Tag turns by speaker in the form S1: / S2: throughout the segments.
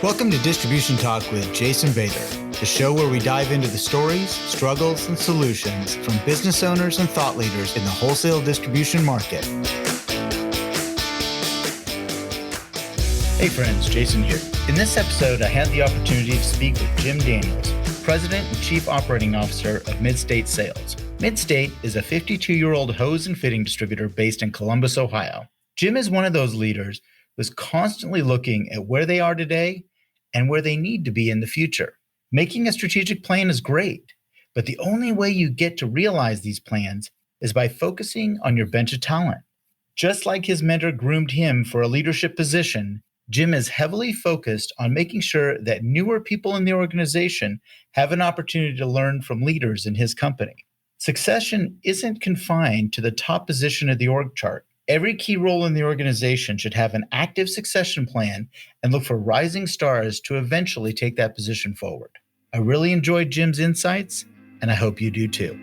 S1: Welcome to Distribution Talk with Jason Bader, the show where we dive into the stories, struggles, and solutions from business owners and thought leaders in the wholesale distribution market. Hey friends, Jason here. In this episode, I had the opportunity to speak with Jim Daniels, President and Chief Operating Officer of Midstate Sales. Midstate is a 52-year-old hose and fitting distributor based in Columbus, Ohio. Jim is one of those leaders who's constantly looking at where they are today and where they need to be in the future. Making a strategic plan is great, but the only way you get to realize these plans is by focusing on your bench of talent. Just like his mentor groomed him for a leadership position, Jim is heavily focused on making sure that newer people in the organization have an opportunity to learn from leaders in his company. Succession isn't confined to the top position of the org chart. Every key role in the organization should have an active succession plan and look for rising stars to eventually take that position forward. I really enjoyed Jim's insights, and I hope you do too.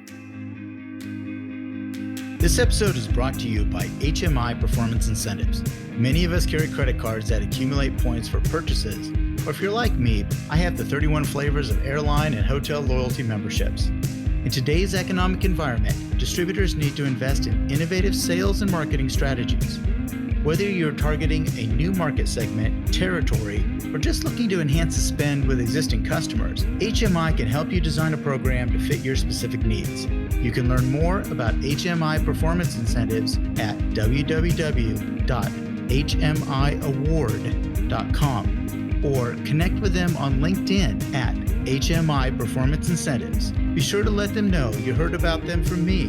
S1: This episode is brought to you by HMI Performance Incentives. Many of us carry credit cards that accumulate points for purchases, or if you're like me, I have the 31 flavors of airline and hotel loyalty memberships. In today's economic environment, distributors need to invest in innovative sales and marketing strategies. Whether you're targeting a new market segment, territory, or just looking to enhance the spend with existing customers, HMI can help you design a program to fit your specific needs. You can learn more about HMI performance incentives at www.hmiaward.com or connect with them on LinkedIn at HMI Performance Incentives. Be sure to let them know you heard about them from me,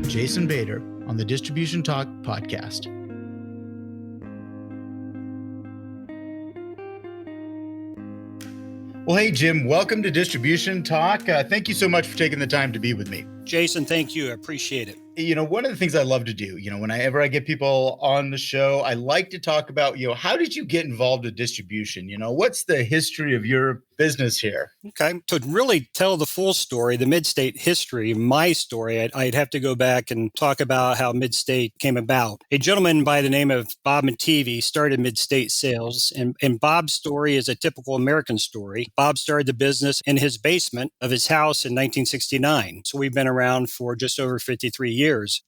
S1: Jason Bader, on the Distribution Talk podcast. Well, hey, Jim, welcome to Distribution Talk. Thank you so much for taking the time to be with me.
S2: Jason, thank you. I appreciate it.
S1: You know, one of the things I love to do, whenever I get people on the show, I like to talk about, how did you get involved with distribution? What's the history of your business here?
S2: Okay. To really tell the full story, the Midstate history, my story, I'd have to go back and talk about how Midstate came about. A gentleman by the name of Bob Mativy started Midstate Sales, and Bob's story is a typical American story. Bob started the business in his basement of his house in 1969. So we've been around for just over 53 years.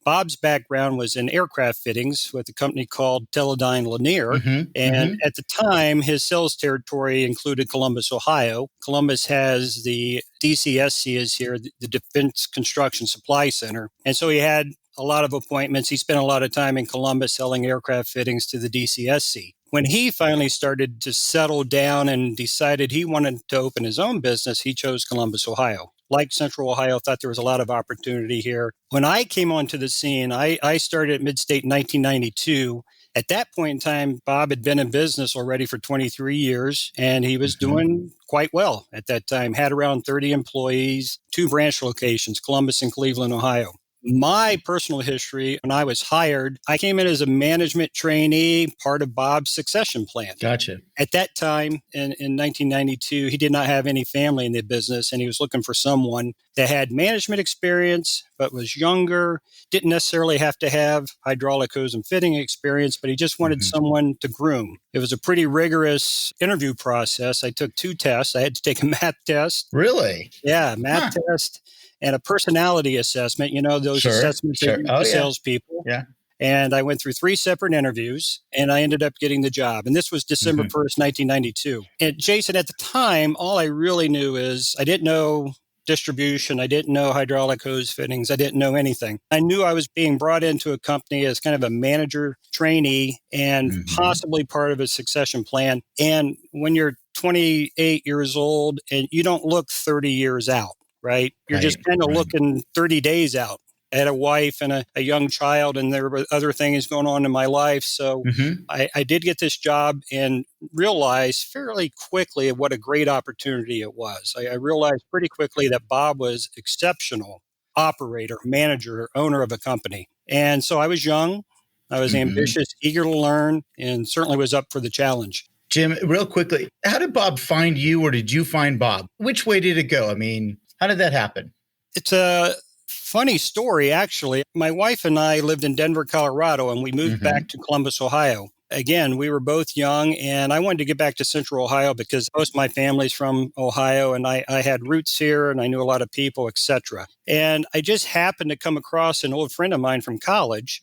S2: Bob's background was in aircraft fittings with a company called Teledyne Lanier. At the time, his sales territory included Columbus, Ohio. Columbus has the DCSC is here, the Defense Construction Supply Center. And so he had a lot of appointments. He spent a lot of time in Columbus selling aircraft fittings to the DCSC. When he finally started to settle down and decided he wanted to open his own business, he chose Columbus, Ohio. Like Central Ohio, thought there was a lot of opportunity here. When I came onto the scene, I started at Midstate in 1992. At that point in time, Bob had been in business already for 23 years, and he was doing quite well at that time. Had around 30 employees, 2 branch locations, Columbus and Cleveland, Ohio. My personal history, when I was hired, I came in as a management trainee, part of Bob's succession plan.
S1: Gotcha.
S2: At that time, in 1992, he did not have any family in the business, and he was looking for someone that had management experience, but was younger, didn't necessarily have to have hydraulic hose and fitting experience, but he just wanted someone to groom. It was a pretty rigorous interview process. I took 2 tests. I had to take a math test.
S1: Really?
S2: Yeah, math test. And a personality assessment, those assessments that you do salespeople.
S1: Yeah.
S2: And I went through 3 separate interviews, and I ended up getting the job. And this was December 1st, 1992. And Jason, at the time, all I really knew is I didn't know distribution. I didn't know hydraulic hose fittings. I didn't know anything. I knew I was being brought into a company as kind of a manager trainee and possibly part of a succession plan. And when you're 28 years old and you don't look 30 years out, right? You're just kind of looking 30 days out. I had a wife and a young child, and there were other things going on in my life. So I did get this job and realized fairly quickly what a great opportunity it was. I realized pretty quickly that Bob was exceptional operator, manager, owner of a company. And so I was young, I was ambitious, eager to learn, and certainly was up for the challenge.
S1: Jim, real quickly, how did Bob find you, or did you find Bob? Which way did it go? I mean, how did that happen?
S2: It's a funny story, actually. My wife and I lived in Denver, Colorado, and we moved back to Columbus, Ohio. again, we were both young, and I wanted to get back to Central Ohio because most of my family's from Ohio, and I had roots here, and I knew a lot of people, etc. And I just happened to come across an old friend of mine from college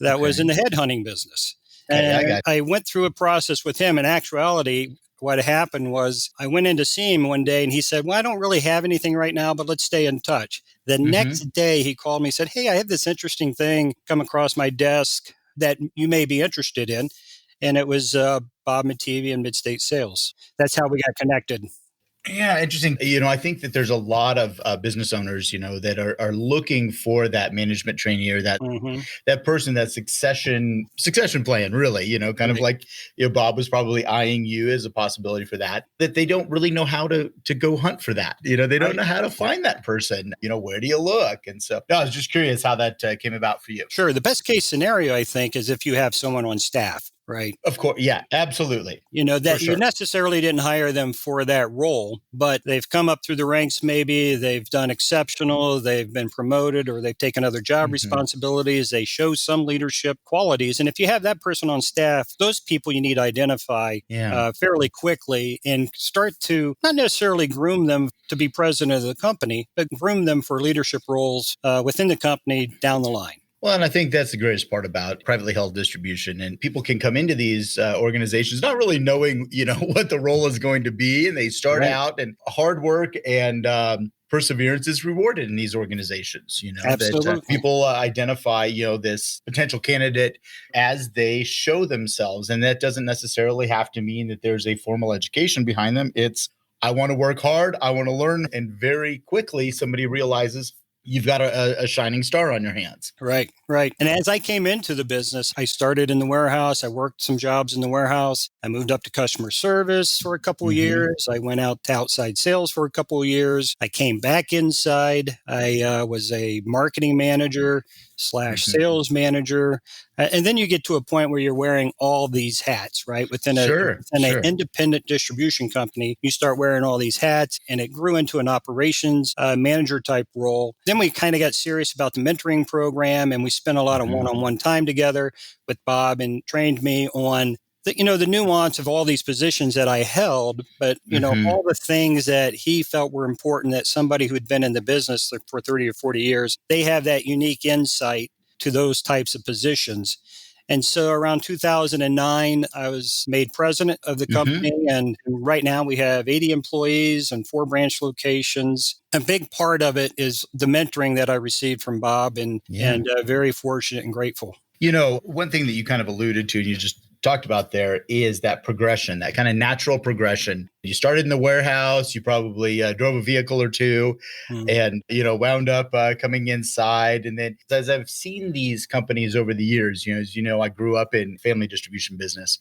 S2: that was in
S1: Okay.
S2: the headhunting business.
S1: Okay, I
S2: And
S1: got
S2: I went through a process with him. In actuality, what happened was I went in to see him one day and he said, well, I don't really have anything right now, but let's stay in touch. The
S1: you.
S2: next day he called me and said, hey, I have this interesting thing come across my desk that you may be interested in. And it was Bob Mativi and Mid-State Sales. That's how we got connected.
S1: Yeah, interesting. I think that there's a lot of business owners, that are looking for that management trainee or
S2: Mm-hmm.
S1: that person, that succession plan, really, kind of
S2: Right.
S1: like, Bob was probably eyeing you as a possibility for that they don't really know how to go hunt for that. They don't
S2: Right.
S1: know how to find that person. Where do you look? And so no, I was just curious how that came about for you.
S2: Sure. The best case scenario, I think, is if you have someone on staff, right?
S1: Of course. Yeah, absolutely. For
S2: That you
S1: sure.
S2: necessarily didn't hire them for that role, but they've come up through the ranks. Maybe they've done exceptional, they've been promoted, or they've taken other job
S1: Mhm.
S2: responsibilities. They show some leadership qualities. And if you have that person on staff, those people you need to identify
S1: Yeah.
S2: fairly quickly and start to not necessarily groom them to be president of the company, but groom them for leadership roles within the company down the line.
S1: Well, and I think that's the greatest part about privately held distribution. And people can come into these organizations not really knowing, what the role is going to be. And they start
S2: Right.
S1: out, and hard work and perseverance is rewarded in these organizations, that
S2: Absolutely.
S1: people identify, this potential candidate as they show themselves. And that doesn't necessarily have to mean that there's a formal education behind them. It's, I want to work hard, I want to learn. And very quickly, somebody realizes you've got a shining star on your hands.
S2: Right, right. And as I came into the business, I started in the warehouse. I worked some jobs in the warehouse. I moved up to customer service for a couple of
S1: Mhm.
S2: years. I went out to outside sales for a couple of years. I came back inside. I was a marketing manager slash
S1: Mhm.
S2: sales manager. And then you get to a point where you're wearing all these hats, right? Within
S1: Sure,
S2: an
S1: sure.
S2: independent distribution company, you start wearing all these hats, and it grew into an operations manager type role. Then we kind of got serious about the mentoring program, and we spent a lot of
S1: Mhm.
S2: one-on-one time together with Bob and trained me on the nuance of all these positions that I held, but
S1: Mhm.
S2: all the things that he felt were important that somebody who had been in the business for 30 or 40 years, they have that unique insight to those types of positions. And so around 2009, I was made president of the
S1: Mhm.
S2: company. And right now we have 80 employees and 4 branch locations. A big part of it is the mentoring that I received from Bob, and,
S1: Yeah.
S2: and very fortunate and grateful.
S1: One thing that you kind of alluded to and you just talked about there is that progression, that kind of natural progression. You started in the warehouse, you probably drove a vehicle or two
S2: Mm.
S1: and, wound up coming inside. And then as I've seen these companies over the years, as I grew up in family distribution business.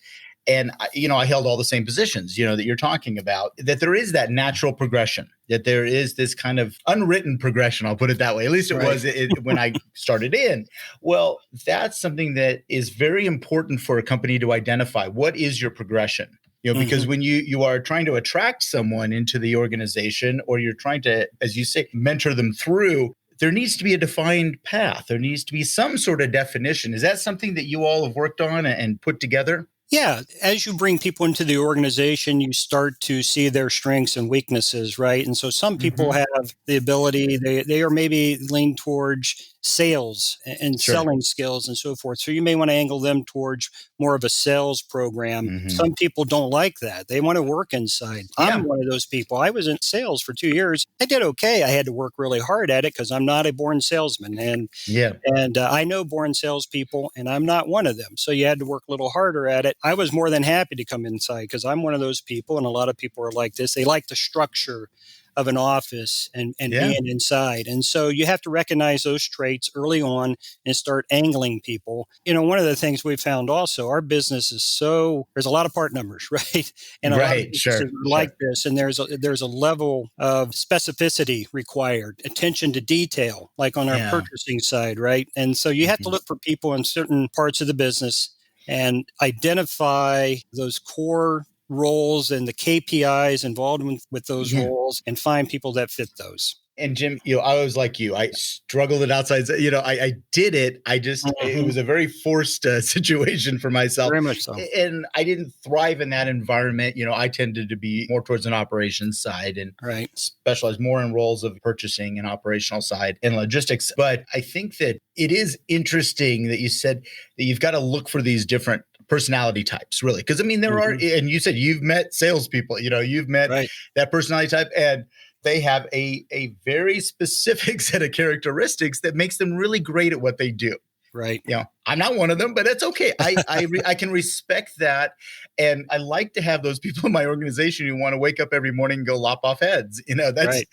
S1: And, I held all the same positions, that you're talking about, that there is that natural progression, that there is this kind of unwritten progression. I'll put it that way. At least it
S2: Right.
S1: was when I started in. Well, that's something that is very important for a company to identify. What is your progression? Because
S2: Mhm.
S1: when you are trying to attract someone into the organization, or you're trying to, as you say, mentor them through, there needs to be a defined path. There needs to be some sort of definition. Is that something that you all have worked on and put together?
S2: Yeah, as you bring people into the organization, you start to see their strengths and weaknesses, right? And so some people
S1: Mm-hmm.
S2: have the ability, they are maybe lean towards sales and
S1: Sure.
S2: selling skills and so forth. So you may want to angle them towards more of a sales program.
S1: Mm-hmm.
S2: Some people don't like that. They want to work inside. I'm
S1: Yeah.
S2: one of those people. I was in sales for 2 years. I did okay. I had to work really hard at it because I'm not a born salesman.
S1: Yeah.
S2: And I know born salespeople, and I'm not one of them. So you had to work a little harder at it. I was more than happy to come inside because I'm one of those people, and a lot of people are like this. They like the structure of an office and
S1: Yeah.
S2: being inside. And so you have to recognize those traits early on and start angling people. One of the things we found also, our business is there's a lot of part numbers, right? And a lot of
S1: Right.
S2: businesses
S1: Sure.
S2: are
S1: Sure.
S2: like this. And there's a level of specificity required, attention to detail, like on our
S1: Yeah.
S2: purchasing side, right? And so you have to
S1: Mm-hmm.
S2: look for people in certain parts of the business and identify those core roles and the KPIs involved with those
S1: Yeah.
S2: roles and find people that fit those.
S1: And Jim, I was like you. I struggled at outside. I did it. It was a very forced situation for myself.
S2: Very much so.
S1: And I didn't thrive in that environment. I tended to be more towards an operations side and specialize more in roles of purchasing and operational side and logistics. But I think that it is interesting that you said that you've got to look for these different personality types, really. Because there are, and you said you've met salespeople, you've met that personality type, and they have a very specific set of characteristics that makes them really great at what they do.
S2: Right.
S1: I'm not one of them, but that's okay. I can respect that. And I like to have those people in my organization who want to wake up every morning and go lop off heads. That's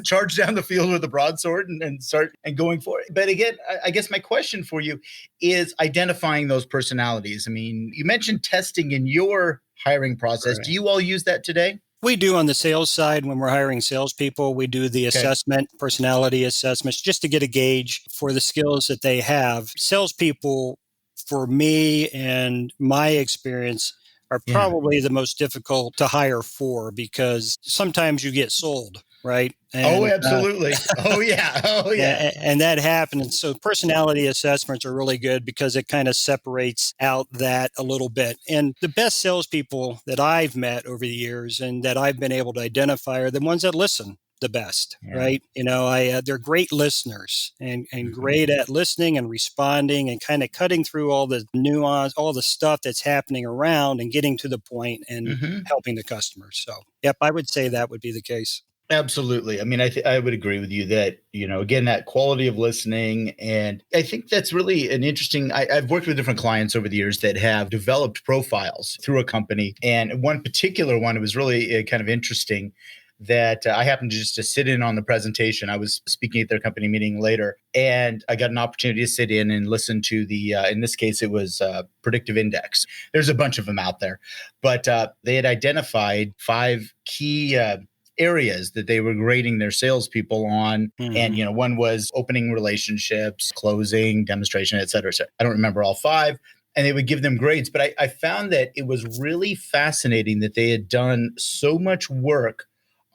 S1: charge down the field with a broadsword and start and going for it. But again, I guess my question for you is identifying those personalities. You mentioned testing in your hiring process. Do you all use that today?
S2: We do on the sales side when we're hiring salespeople. We do the assessment, personality assessments, just to get a gauge for the skills that they have. Salespeople, for me and my experience, are probably the most difficult to hire for because sometimes you get sold, right?
S1: And, absolutely. Oh, yeah.
S2: And that happened. And so personality assessments are really good because it kind of separates out that a little bit. And the best salespeople that I've met over the years and that I've been able to identify are the ones that listen the best, right? They're great listeners and great at listening and responding and kind of cutting through all the nuance, all the stuff that's happening around and getting to the point and helping the customer. So, I would say that would be the case.
S1: Absolutely. I would agree with you that, again, that quality of listening. And I think that's really an interesting, I've worked with different clients over the years that have developed profiles through a company. And one particular one, it was really kind of interesting that I happened to sit in on the presentation. I was speaking at their company meeting later, and I got an opportunity to sit in and listen to in this case, it was predictive index. There's a bunch of them out there, but they had identified 5 key areas that they were grading their salespeople on. And, one was opening relationships, closing, demonstration, et cetera, et cetera. I don't remember all 5. And they would give them grades. But I found that it was really fascinating that they had done so much work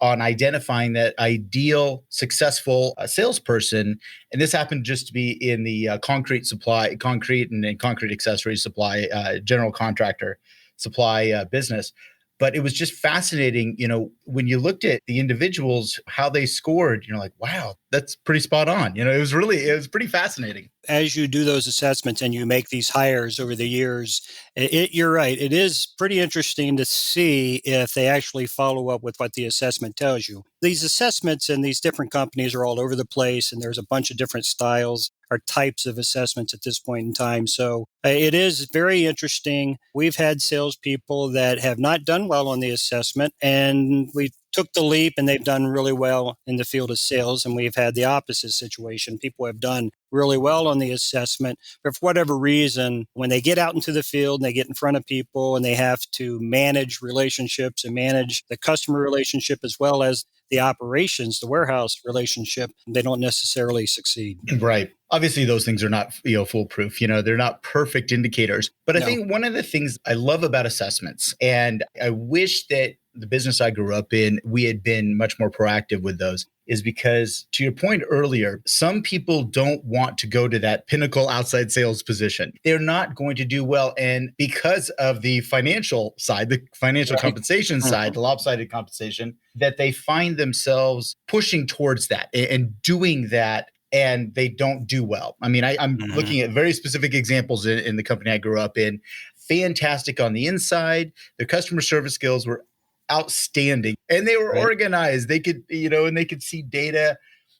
S1: on identifying that ideal, successful salesperson. And this happened just to be in the concrete and concrete accessory supply, general contractor supply business. But it was just fascinating, when you looked at the individuals, how they scored, you're like, wow, that's pretty spot on. It was pretty fascinating.
S2: As you do those assessments and you make these hires over the years, you're right. It is pretty interesting to see if they actually follow up with what the assessment tells you. These assessments in these different companies are all over the place, and there's a bunch of different styles or types of assessments at this point in time. So it is very interesting. We've had salespeople that have not done well on the assessment, and we took the leap and they've done really well in the field of sales. And we've had the opposite situation. People have done really well on the assessment, but for whatever reason, when they get out into the field and they get in front of people and they have to manage relationships and manage the customer relationship as well as the operations, the warehouse relationship, they don't necessarily succeed.
S1: Right. Obviously, those things are not foolproof. They're not perfect indicators. But I think one of the things I love about assessments, and I wish that the business I grew up in, we had been much more proactive with those, is because, to your point earlier, some people don't want to go to that pinnacle outside sales position. They're not going to do well. And because of the financial side, the financial compensation side, the lopsided compensation, that they find themselves pushing towards that and doing that, and they don't do well. I'm looking at very specific examples in the company I grew up in. Fantastic on the inside. Their customer service skills were outstanding, and they were organized. They could, and they could see data,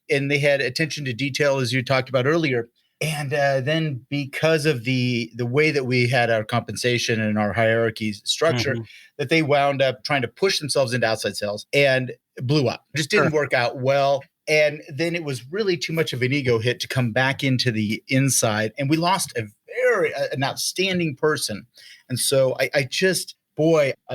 S1: and they had attention to detail, as you talked about earlier. And then because of the way that we had our compensation and our hierarchy structure, that they wound up trying to push themselves into outside sales and blew up. It just didn't work out well. And then it was really too much of an ego hit to come back into the inside. And we lost an outstanding person. And so I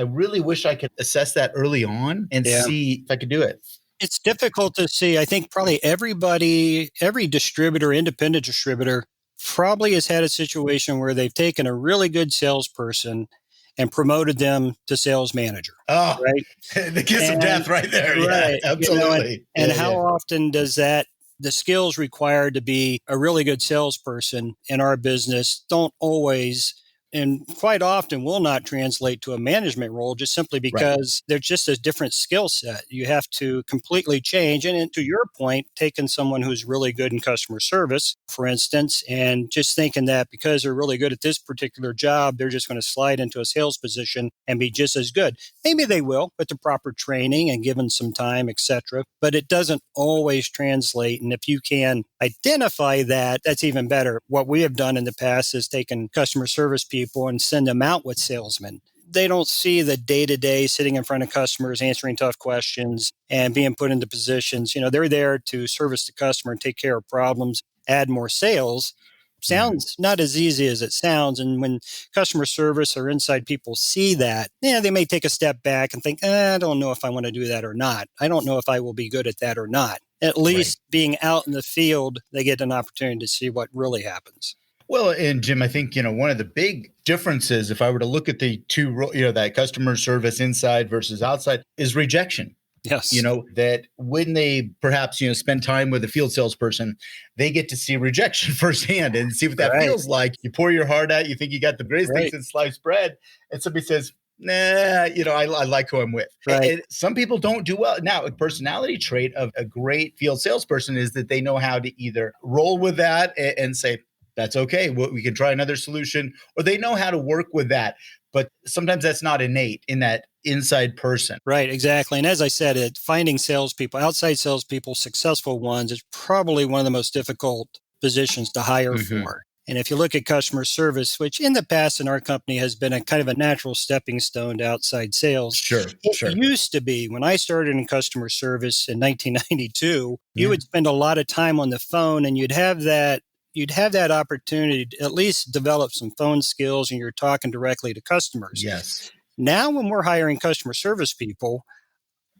S1: really wish I could assess that early on and see if I could do it.
S2: It's difficult to see. I think probably every distributor, independent distributor, probably has had a situation where they've taken a really good salesperson and promoted them to sales manager.
S1: Oh,
S2: right?
S1: the kiss of death right there. Yeah,
S2: Right.
S1: absolutely.
S2: And
S1: Yeah,
S2: how
S1: yeah.
S2: often does the skills required to be a really good salesperson in our business don't always and quite often will not translate to a management role just simply
S1: Right.
S2: because they're just a different skill set. You have to completely change. And to your point, taking someone who's really good in customer service, for instance, and just thinking that because they're really good at this particular job, they're just going to slide into a sales position and be just as good. Maybe they will with the proper training and given some time, etc. But it doesn't always translate. And if you can identify that, that's even better. What we have done in the past is taken customer service people and send them out with salesmen. They don't see the day-to-day sitting in front of customers, answering tough questions and being put into positions. They're there to service the customer and take care of problems, add more sales. Sounds not as easy as it sounds. And when customer service or inside people see that, they may take a step back and think, I don't know if I want to do that or not. I don't know if I will be good at that or not. At least being out in the field, they get an opportunity to see what really happens.
S1: Well, and Jim, I think, one of the big differences, if I were to look at the two, that customer service inside versus outside, is rejection.
S2: Yes.
S1: That when they perhaps, spend time with a field salesperson, they get to see rejection firsthand and see what that feels like. You pour your heart out, you think you got the greatest things in sliced bread, and somebody says, nah, I like who I'm with.
S2: Right.
S1: And some people don't do well. Now, a personality trait of a great field salesperson is that they know how to either roll with that and say, that's okay, we can try another solution, or they know how to work with that. But sometimes that's not innate in that inside person.
S2: Right, exactly. And as I said, finding salespeople, outside salespeople, successful ones, is probably one of the most difficult positions to hire for. And if you look at customer service, which in the past in our company has been a kind of a natural stepping stone to outside sales.
S1: Sure.
S2: It used to be when I started in customer service in 1992, you would spend a lot of time on the phone and you'd have that opportunity to at least develop some phone skills and you're talking directly to customers.
S1: Yes.
S2: Now, when we're hiring customer service people,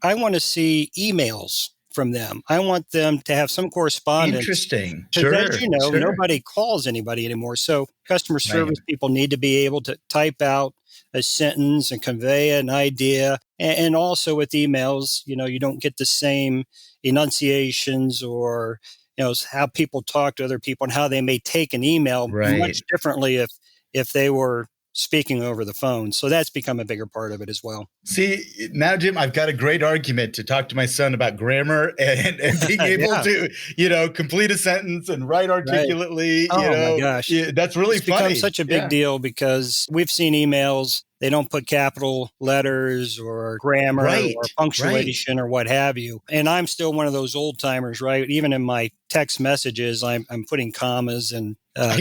S2: I want to see emails from them. I want them to have some correspondence.
S1: Interesting.
S2: Because
S1: Sure.
S2: as you know, nobody calls anybody anymore. So customer service people need to be able to type out a sentence and convey an idea. And also with emails, you don't get the same enunciations or how people talk to other people and how they may take an email much differently if they were speaking over the phone. So that's become a bigger part of it as well.
S1: See, now, Jim, I've got a great argument to talk to my son about grammar and being able to, complete a sentence and write articulately.
S2: My gosh.
S1: That's really
S2: it's
S1: funny.
S2: It's become such a big deal because we've seen emails. They don't put capital letters or grammar or punctuation or what have you. And I'm still one of those old timers, right? Even in my text messages, I'm putting commas and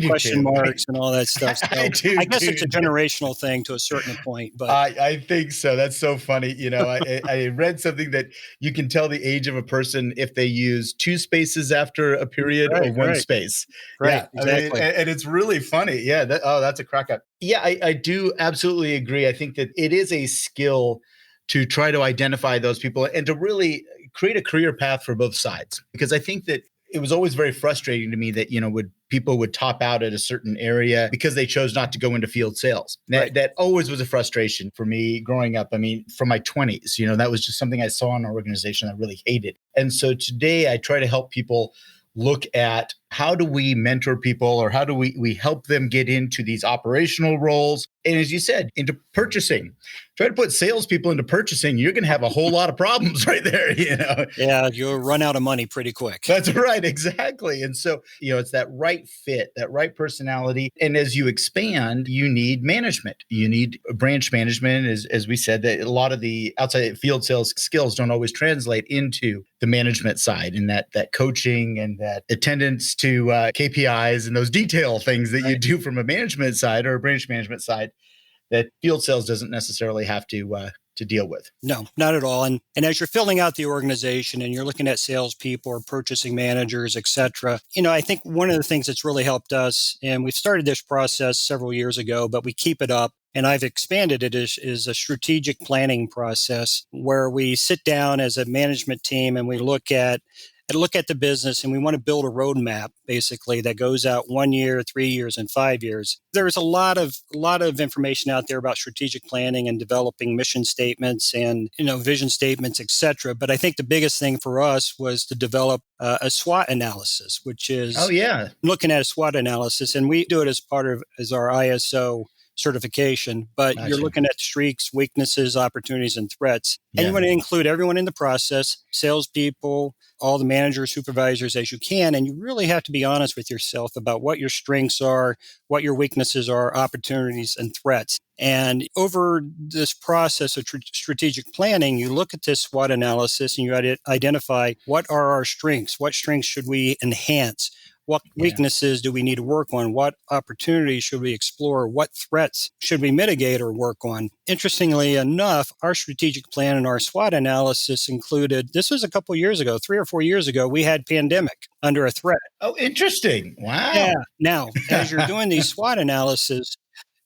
S2: question marks and all that stuff. So I guess it's a generational thing to a certain point. But
S1: I think so. That's so funny. I read something that you can tell the age of a person if they use two spaces after a period or one space.
S2: Right, exactly.
S1: And it's really funny. Yeah. That's a crack up. Yeah, I do absolutely agree. I think that it is a skill to try to identify those people and to really create a career path for both sides. Because I think that it was always very frustrating to me that, people would top out at a certain area because they chose not to go into field sales. That always was a frustration for me growing up. I mean, from my 20s, that was just something I saw in our organization I really hated. And so today I try to help people look at how do we mentor people or how do we help them get into these operational roles? And as you said, into purchasing. Try to put salespeople into purchasing, you're going to have a whole lot of problems right there,
S2: Yeah, you'll run out of money pretty quick.
S1: That's right, exactly. And so, it's that right fit, that right personality. And as you expand, you need management. You need branch management, as we said, that a lot of the outside field sales skills don't always translate into the management side and that coaching and that attendance to KPIs and those detail things that you do from a management side or a branch management side that field sales doesn't necessarily have to deal with.
S2: No, not at all. And as you're filling out the organization and you're looking at salespeople or purchasing managers, et cetera, I think one of the things that's really helped us, and we've started this process several years ago, but we keep it up, and I've expanded it, is a strategic planning process where we sit down as a management team and we look at and look at the business, and we want to build a roadmap basically that goes out 1 year, 3 years, and 5 years. There's a lot of information out there about strategic planning and developing mission statements and vision statements, etc. But I think the biggest thing for us was to develop a SWOT analysis, which is looking at a SWOT analysis, and we do it as our ISO certification, but you're looking at strengths, weaknesses, opportunities, and threats. And you want to include everyone in the process, salespeople, all the managers, supervisors as you can. And you really have to be honest with yourself about what your strengths are, what your weaknesses are, opportunities, and threats. And over this process of strategic planning, you look at this SWOT analysis and you identify what are our strengths, what strengths should we enhance, what weaknesses do we need to work on? What opportunities should we explore? What threats should we mitigate or work on? Interestingly enough, our strategic plan and our SWOT analysis included, this was a couple of years ago, 3 or 4 years ago, we had pandemic under a threat.
S1: Oh, interesting. Wow.
S2: Yeah. Now, as you're doing these SWOT analysis,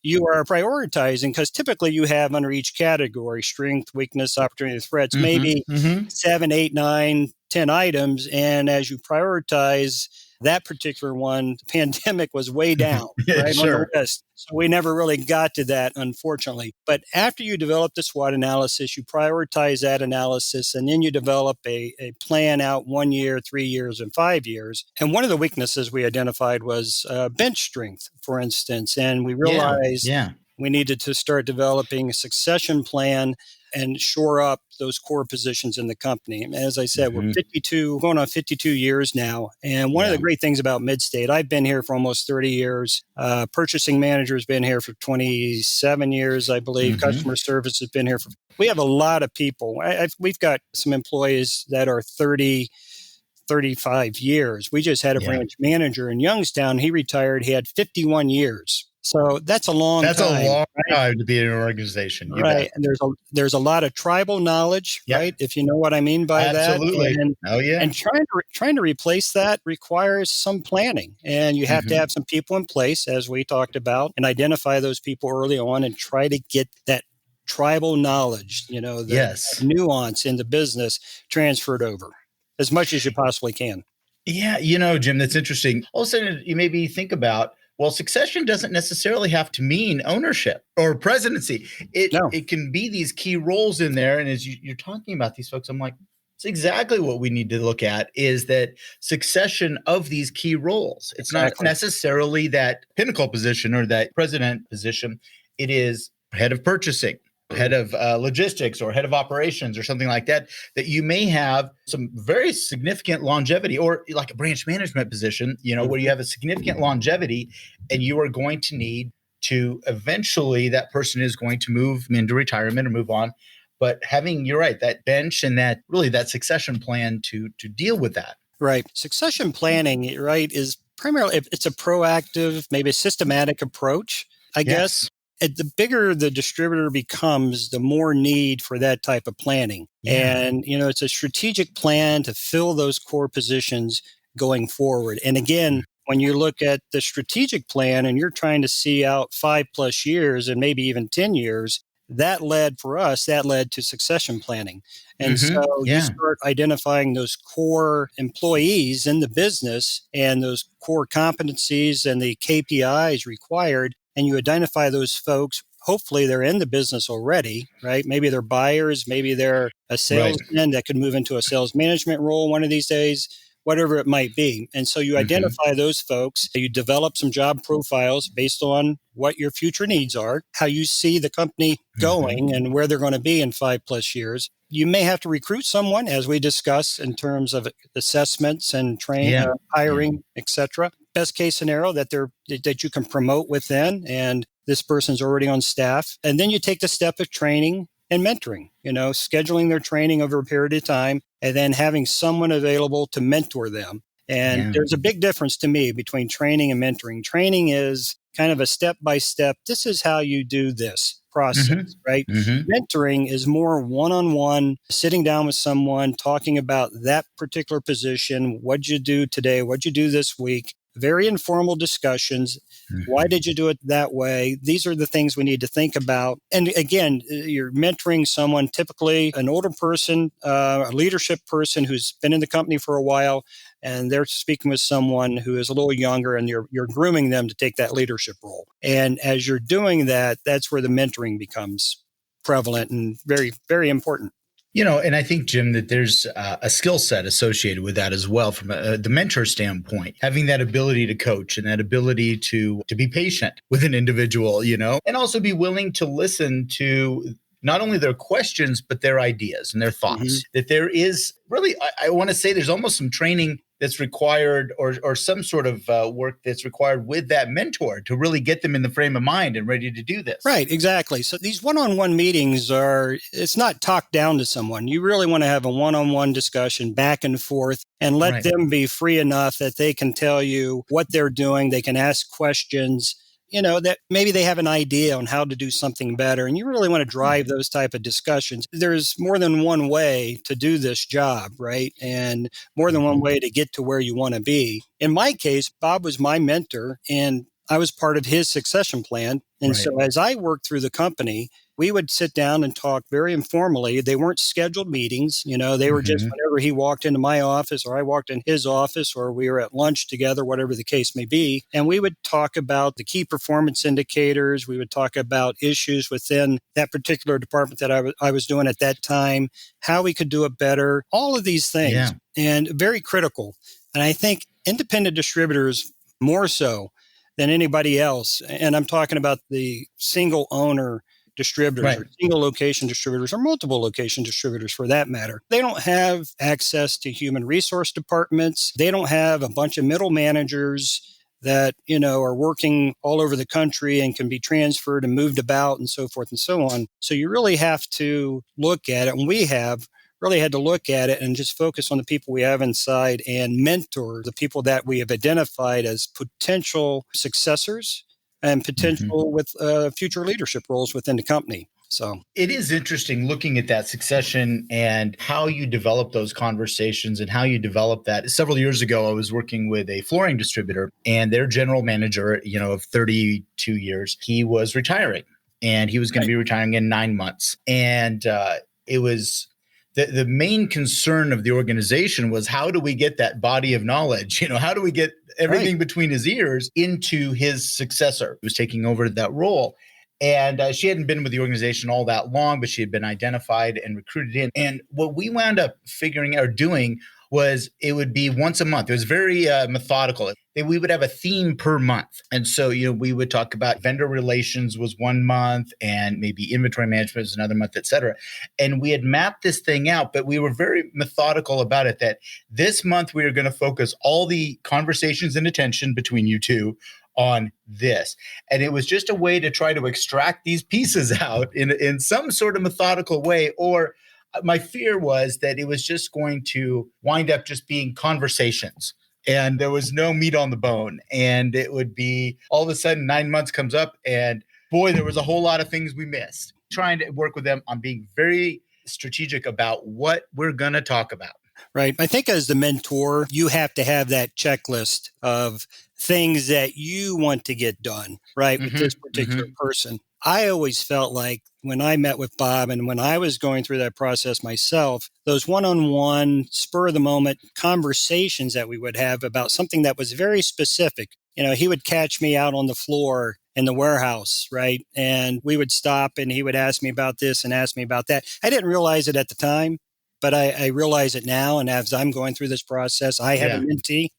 S2: you are prioritizing, because typically you have under each category, strength, weakness, opportunity, threats, maybe 7, 8, 9, 10 items. And as you prioritize that particular one, the pandemic was way down on the list. So we never really got to that, unfortunately. But after you develop the SWOT analysis, you prioritize that analysis, and then you develop a plan out 1 year, 3 years, and 5 years. And one of the weaknesses we identified was bench strength, for instance. And we realized we needed to start developing a succession plan and shore up those core positions in the company. And as I said, we're going on 52 years now. And one of the great things about Midstate, I've been here for almost 30 years. Purchasing manager's been here for 27 years, I believe. Customer service has been here we have a lot of people. We've got some employees that are 30, 35 years. We just had a branch manager in Youngstown. He retired. He had 51 years. So that's a long time.
S1: That's a long time to be in an organization.
S2: Right. And there's a lot of tribal knowledge, right? If you know what I mean by that.
S1: Absolutely.
S2: And trying to replace that requires some planning. And you have to have some people in place, as we talked about, and identify those people early on and try to get that tribal knowledge, the nuance in the business transferred over as much as you possibly can.
S1: Yeah. Jim, that's interesting. All of a sudden, you maybe think about, well, succession doesn't necessarily have to mean ownership or presidency. It can be these key roles in there. And as you're talking about these folks, I'm like, it's exactly what we need to look at, is that succession of these key roles. It's not necessarily that pinnacle position or that president position. It is head of purchasing, head of logistics, or head of operations, or something like that, that you may have some very significant longevity, or like a branch management position, where you have a significant longevity, and you are going to need to eventually, that person is going to move into retirement or move on. But having, you're right, that bench and that succession plan to deal with that.
S2: Right. Succession planning, right, is primarily, it's a proactive, maybe a systematic approach, I guess. The bigger the distributor becomes, the more need for that type of planning. And, it's a strategic plan to fill those core positions going forward. And again, when you look at the strategic plan and you're trying to see out 5+ years and maybe even 10 years, that led to succession planning. And so you start identifying those core employees in the business and those core competencies and the KPIs required. And you identify those folks. Hopefully they're in the business already, right? Maybe they're buyers, maybe they're a salesman that could move into a sales management role one of these days, whatever it might be. And so you identify those folks, you develop some job profiles based on what your future needs are, how you see the company going and where they're going to be in 5+ years. You may have to recruit someone, as we discussed, in terms of assessments and hiring, etc. Best case scenario that you can promote within, and this person's already on staff. And then you take the step of training and mentoring, scheduling their training over a period of time, and then having someone available to mentor them. And there's a big difference to me between training and mentoring. Training is kind of a step-by-step, this is how you do this process, right? Mentoring is more one-on-one, sitting down with someone, talking about that particular position. What'd you do today? What'd you do this week? very informal discussions. Why
S1: Mhm.
S2: did you do it that way? These are the things we need to think about. And again, you're mentoring someone, typically an older person, a leadership person who's been in the company for a while, and they're speaking with someone who is a little younger, and you're grooming them to take that leadership role. And as you're doing that, that's where the mentoring becomes prevalent and very, very important.
S1: And I think, Jim, that there's a skill set associated with that as well from the mentor standpoint, having that ability to coach and that ability to be patient with an individual, and also be willing to listen to not only their questions, but their ideas and their thoughts. That there is really, I want to say there's almost some training that's required or some sort of work that's required with that mentor to really get them in the frame of mind and ready to do this.
S2: Right, exactly. So these one-on-one meetings it's not talk down to someone. You really want to have a one-on-one discussion back and forth and let them be free enough that they can tell you what they're doing. They can ask questions, that maybe they have an idea on how to do something better. And you really want to drive those type of discussions. There's more than one way to do this job, right? And more than one way to get to where you want to be. In my case, Bob was my mentor, and I was part of his succession plan. And so as I worked through the company, we would sit down and talk very informally. They weren't scheduled meetings. They were just whenever he walked into my office or I walked in his office or we were at lunch together, whatever the case may be. And we would talk about the key performance indicators. We would talk about issues within that particular department that I was doing at that time, how we could do it better, all of these things. And very critical. And I think independent distributors more so than anybody else. And I'm talking about the single owner distributors or single location distributors or multiple location distributors for that matter. They don't have access to human resource departments. They don't have a bunch of middle managers that, are working all over the country and can be transferred and moved about and so forth and so on. So you really have to look at it. And we have really had to look at it and just focus on the people we have inside and mentor the people that we have identified as potential successors and potential with future leadership roles within the company. So
S1: it is interesting looking at that succession and how you develop those conversations and how you develop that. Several years ago, I was working with a flooring distributor, and their general manager, of 32 years, he was retiring, and he was going to be retiring in 9 months. And it was the main concern of the organization was, how do we get that body of knowledge? How do we get everything between his ears into his successor who was taking over that role? And she hadn't been with the organization all that long, but she had been identified and recruited in. And what we wound up figuring out or doing was it would be once a month. It was very methodical. We would have a theme per month. And so, we would talk about vendor relations was one month and maybe inventory management was another month, et cetera. And we had mapped this thing out, but we were very methodical about it, that this month we were going to focus all the conversations and attention between you two on this. And it was just a way to try to extract these pieces out in some sort of methodical way. Or my fear was that it was just going to wind up just being conversations and there was no meat on the bone. And it would be all of a sudden 9 months comes up and boy, there was a whole lot of things we missed. Trying to work with them on being very strategic about what we're going to talk about.
S2: Right. I think as the mentor, you have to have that checklist of things that you want to get done, right, with this particular person. I always felt like when I met with Bob and when I was going through that process myself, those one-on-one, spur-of-the-moment conversations that we would have about something that was very specific. He would catch me out on the floor in the warehouse, right? And we would stop and he would ask me about this and ask me about that. I didn't realize it at the time, but I realize it now. And as I'm going through this process, I have a mentee,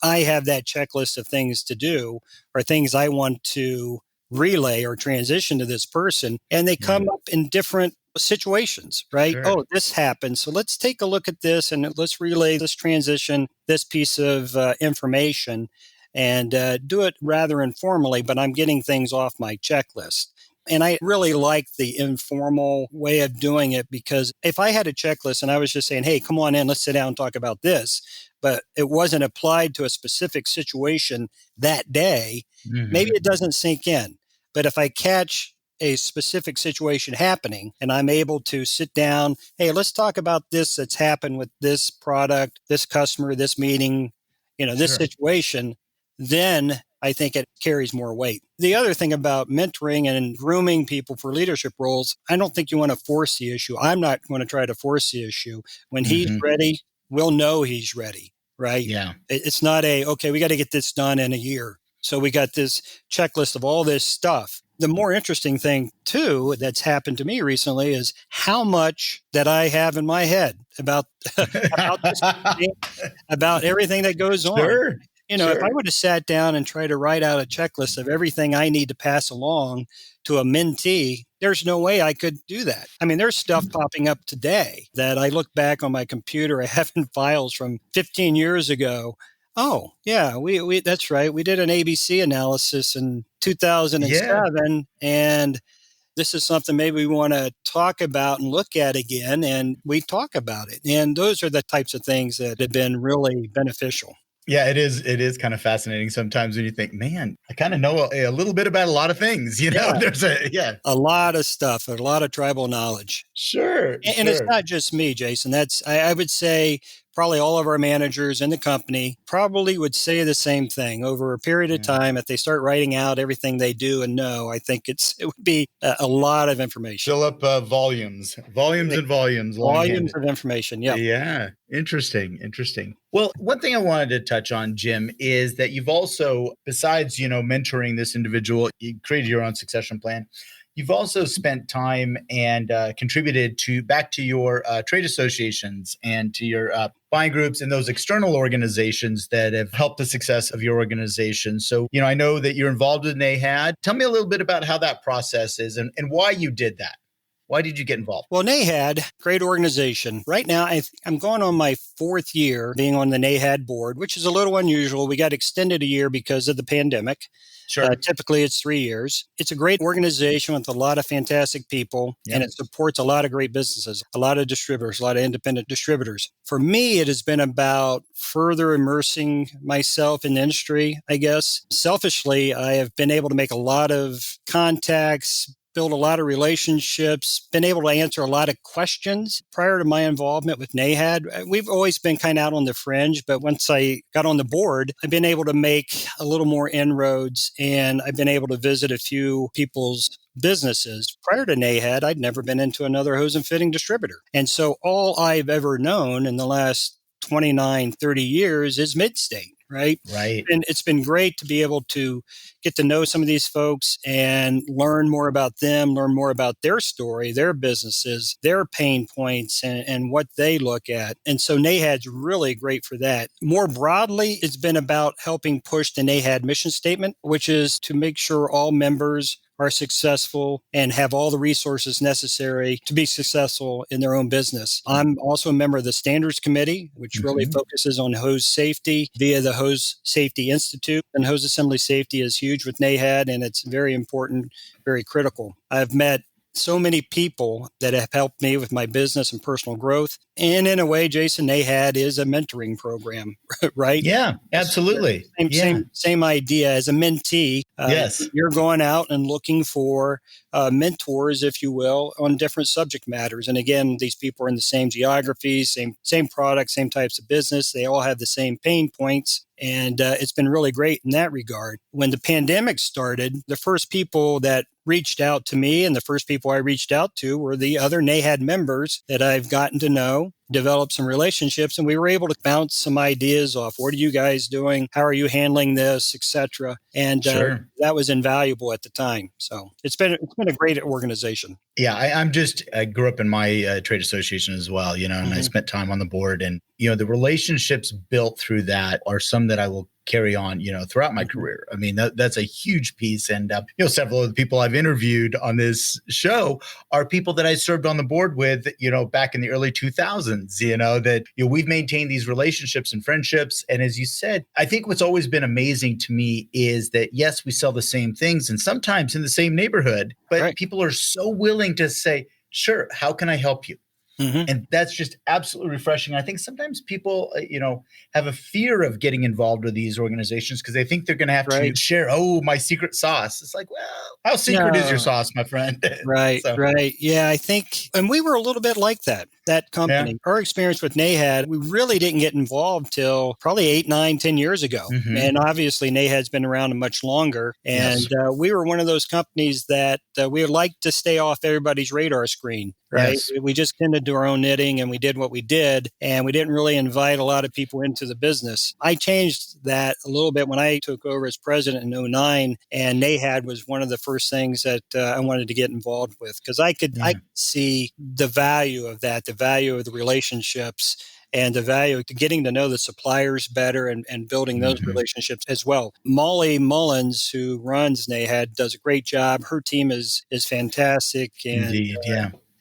S2: I have that checklist of things to do or things I want to relay or transition to this person. And they come up in different situations, right?
S1: Sure.
S2: Oh, this happened. So let's take a look at this and let's relay this transition, this piece of information and do it rather informally, but I'm getting things off my checklist. And I really like the informal way of doing it because if I had a checklist and I was just saying, hey, come on in, let's sit down and talk about this, but it wasn't applied to a specific situation that day, maybe it doesn't sink in. But if I catch a specific situation happening and I'm able to sit down, hey, let's talk about this that's happened with this product, this customer, this meeting, this situation, then I think it carries more weight. The other thing about mentoring and grooming people for leadership roles, I don't think you want to force the issue. I'm not going to try to force the issue. When he's
S1: Hmm.
S2: ready, we'll know he's ready, right?
S1: Yeah.
S2: It's not okay, we got to get this done in a year. So we got this checklist of all this stuff. The more interesting thing, too, that's happened to me recently is how much that I have in my head about, about this, about everything that goes on.
S1: Sure.
S2: If I
S1: Sure.
S2: would have sat down and tried to write out a checklist of everything I need to pass along to a mentee, there's no way I could do that. I mean, there's stuff popping up today that I look back on my computer, I have in files from 15 years ago. Oh, yeah, we that's right. We did an ABC analysis in
S1: Yeah.
S2: 2007, and this is something maybe we want to talk about and look at again, and we talk about it. And those are the types of things that have been really beneficial.
S1: Yeah, it is. It is kind of fascinating sometimes when you think, man, I kind of know a little bit about a lot of things.
S2: Yeah,
S1: There's
S2: a lot of stuff, a lot of tribal knowledge.
S1: sure,
S2: And it's
S1: sure.
S2: not just me, Jason. I would say probably all of our managers in the company probably would say the same thing over a period of
S1: Yeah.
S2: time. If they start writing out everything they do and know, I think it would be a lot of information.
S1: Fill up volumes and volumes
S2: Volumes
S1: longhand.
S2: of information. Yeah.
S1: Yeah. Interesting. Interesting. Well, one thing I wanted to touch on, Jim, is that you've also, besides, mentoring this individual, you created your own succession plan. You've also spent time and contributed back to your trade associations and to your buying groups and those external organizations that have helped the success of your organization. So, I know that you're involved with NAHAD. Tell me a little bit about how that process is and why you did that. Why did you get involved?
S2: Well, NAHAD, great organization. Right now, I'm going on my 4th year being on the NAHAD board, which is a little unusual. We got extended a year because of the pandemic.
S1: Sure.
S2: Typically, it's 3 years. It's a great organization with a lot of fantastic people, and it supports a lot of great businesses, a lot of distributors, a lot of independent distributors. For me, it has been about further immersing myself in the industry, I guess. Selfishly, I have been able to make a lot of contacts, build a lot of relationships, been able to answer a lot of questions. Prior to my involvement with NAHAD, we've always been kind of out on the fringe, but once I got on the board, I've been able to make a little more inroads, and I've been able to visit a few people's businesses. Prior to NAHAD, I'd never been into another hose and fitting distributor. And so all I've ever known in the last 29, 30 years is Midstate. Right.
S1: Right.
S2: And it's been great to be able to get to know some of these folks and learn more about them, learn more about their story, their businesses, their pain points, and what they look at. And so NAHAD's really great for that. More broadly, it's been about helping push the NAHAD mission statement, which is to make sure all members are successful and have all the resources necessary to be successful in their own business. I'm also a member of the Standards Committee, which really focuses on hose safety via the Hose Safety Institute. And hose assembly safety is huge with NAHAD, and it's very important, very critical. I've met so many people that have helped me with my business and personal growth. And in a way, Jason, NAHAD is a mentoring program, right?
S1: Yeah, absolutely.
S2: Same idea as a mentee.
S1: Yes.
S2: You're going out and looking for mentors, if you will, on different subject matters. And again, these people are in the same geographies, same products, same types of business. They all have the same pain points. And it's been really great in that regard. When the pandemic started, the first people that reached out to me and the first people I reached out to were the other NAHAD members that I've gotten to know, developed some relationships, and we were able to bounce some ideas off. What are you guys doing? How are you handling this, etc.? And that was invaluable at the time. So it's been a great organization.
S1: Yeah, I grew up in my trade association as well, and I spent time on the board, and the relationships built through that are some that I will carry on, throughout my career. I mean, that's a huge piece. And, several of the people I've interviewed on this show are people that I served on the board with, back in the early 2000s, that, we've maintained these relationships and friendships. And as you said, I think what's always been amazing to me is that, yes, we sell the same things and sometimes in the same neighborhood, but people are so willing to say, sure, how can I help you? And that's just absolutely refreshing. I think sometimes people, have a fear of getting involved with these organizations because they think they're going to have to share, my secret sauce. It's like, well, how secret is your sauce, my friend?
S2: Right. Yeah, I think, and we were a little bit like that company.
S1: Yeah.
S2: Our experience with NAHAD, we really didn't get involved till probably 8, 9, 10 years ago. And obviously NAHAD's been around much longer. And we were one of those companies that we would like to stay off everybody's radar screen. Right.
S1: Yes.
S2: We just tended to do our own knitting and we did what we did. And we didn't really invite a lot of people into the business. I changed that a little bit when I took over as president in 2009. And NAHAD was one of the first things that I wanted to get involved with because I could see the value of that, the value of the relationships and the value of getting to know the suppliers better and building those relationships as well. Molly Mullins, who runs NAHAD, does a great job. Her team is fantastic. And,
S1: Indeed,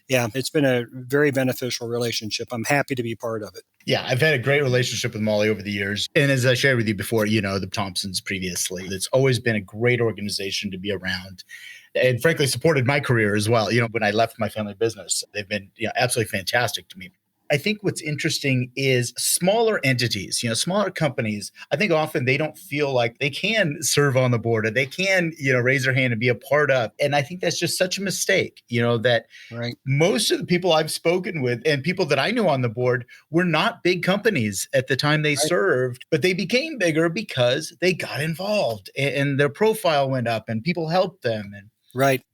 S2: yeah, it's been a very beneficial relationship. I'm happy to be part of it.
S1: Yeah, I've had a great relationship with Molly over the years. And as I shared with you before, the Thompsons previously, it's always been a great organization to be around and frankly supported my career as well. When I left my family business, they've been absolutely fantastic to me. I think what's interesting is smaller entities, smaller companies, I think often they don't feel like they can serve on the board or they can, raise their hand and be a part of. And I think that's just such a mistake, that most of the people I've spoken with and people that I knew on the board were not big companies at the time they served, but they became bigger because they got involved and their profile went up and people helped them. And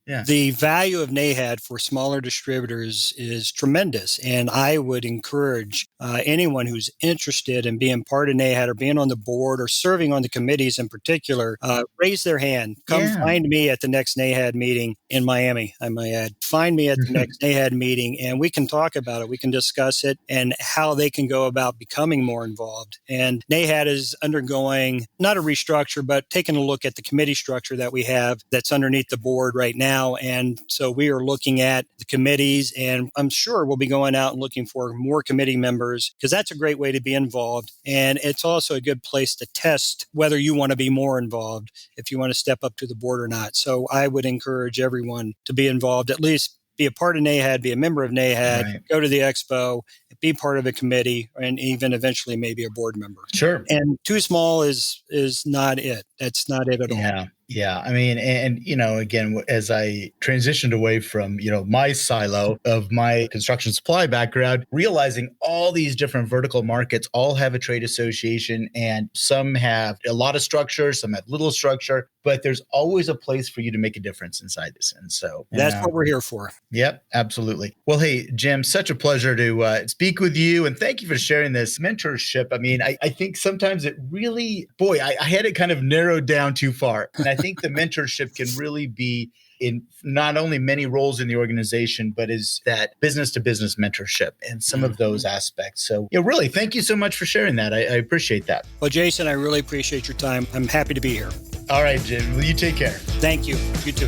S1: yeah.
S2: The value of NAHAD for smaller distributors is tremendous. And I would encourage anyone who's interested in being part of NAHAD or being on the board or serving on the committees in particular, raise their hand. Come find me at the next NAHAD meeting in Miami, I might add. Find me at the next NAHAD meeting and we can talk about it. We can discuss it and how they can go about becoming more involved. And NAHAD is undergoing not a restructure, but taking a look at the committee structure that we have that's underneath the board right now. And so we are looking at the committees and I'm sure we'll be going out and looking for more committee members because that's a great way to be involved. And it's also a good place to test whether you want to be more involved, if you want to step up to the board or not. So I would encourage everyone to be involved, at least be a part of NAHAD, be a member of NAHAD, go to the expo, be part of a committee, and even eventually maybe a board member.
S1: Sure.
S2: And too small is not it. That's not it at all.
S1: Yeah. I mean, and, again, as I transitioned away from, my silo of my construction supply background, realizing all these different vertical markets all have a trade association and some have a lot of structure, some have little structure, but there's always a place for you to make a difference inside this. And so
S2: that's what we're here for.
S1: Yep, absolutely. Well, hey, Jim, such a pleasure to speak with you. And thank you for sharing this mentorship. I mean, I think sometimes it really, I had it kind of narrowed down too far. And I think the mentorship can really be in not only many roles in the organization, but is that business to business mentorship and some of those aspects. So really, thank you so much for sharing that. I appreciate that.
S2: Well, Jason, I really appreciate your time. I'm happy to be here.
S1: All right, Jim. Well, you take care.
S2: Thank you. You too.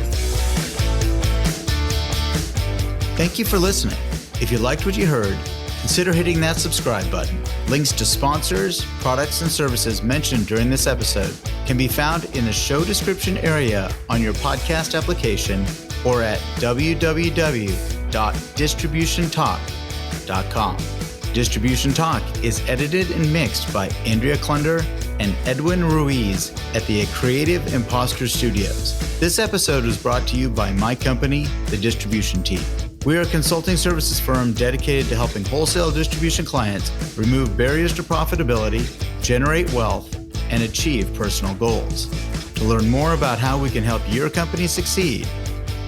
S1: Thank you for listening. If you liked what you heard, consider hitting that subscribe button. Links to sponsors, products, and services mentioned during this episode can be found in the show description area on your podcast application or at www.distributiontalk.com. Distribution Talk is edited and mixed by Andrea Klunder and Edwin Ruiz at the Creative Imposter Studios. This episode was brought to you by my company, The Distribution Team. We are a consulting services firm dedicated to helping wholesale distribution clients remove barriers to profitability, generate wealth, and achieve personal goals. To learn more about how we can help your company succeed,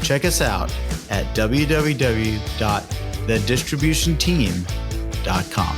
S1: check us out at www.thedistributionteam.com.